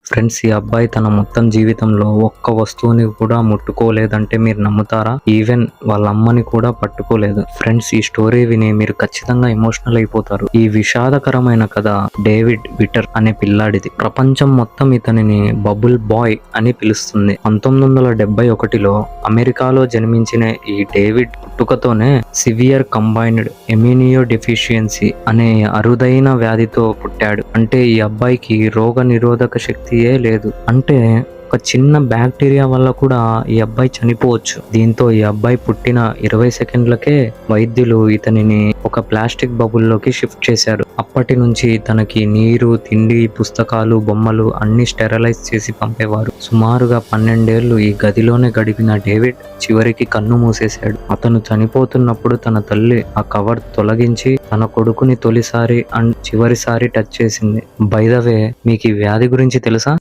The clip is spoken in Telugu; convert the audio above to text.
ఫ్రెండ్స్, ఈ అబ్బాయి తన మొత్తం జీవితంలో ఒక్క వస్తువుని కూడా ముట్టుకోలేదంటే మీరు నమ్ముతారా? ఈవెన్ వాళ్ళ అమ్మని కూడా పట్టుకోలేదు. ఫ్రెండ్స్, ఈ స్టోరీ విని మీరు ఖచ్చితంగా ఎమోషనల్ అయిపోతారు. ఈ విషాదకరమైన కథ డేవిడ్ విటర్ అనే పిల్లాడిది. ప్రపంచం మొత్తం ఇతనిని బబుల్ బాయ్ అని పిలుస్తుంది. 1971లో అమెరికాలో జన్మించిన ఈ డేవిడ్ పుట్టుకతోనే సివియర్ కంబైన్డ్ ఇమ్యూనియో డెఫిషియన్సీ అనే అరుదైన వ్యాధితో పుట్టాడు. అంటే ఈ అబ్బాయికి రోగ నిరోధక శక్తియే లేదు. అంటే ఒక చిన్న బ్యాక్టీరియా వల్ల కూడా ఈ అబ్బాయి చనిపోవచ్చు. దీంతో ఈ అబ్బాయి పుట్టిన 20 సెకండ్లకే వైద్యులు ఇతనిని ఒక ప్లాస్టిక్ బబుల్లోకి షిఫ్ట్ చేశారు. అప్పటి నుంచి తనకి నీరు, తిండి, పుస్తకాలు, బొమ్మలు అన్ని స్టెరలైజ్ చేసి పంపేవారు. సుమారుగా 12 ఏళ్లు ఈ గదిలోనే గడిపిన డేవిడ్ చివరికి కన్ను మూసేశాడు. అతను చనిపోతున్నప్పుడు తన తల్లి ఆ కవర్ తొలగించి తన కొడుకుని తొలిసారి అండ్ చివరిసారి టచ్ చేసింది. బై ద వే, మీకు ఈ వ్యాధి గురించి తెలుసా?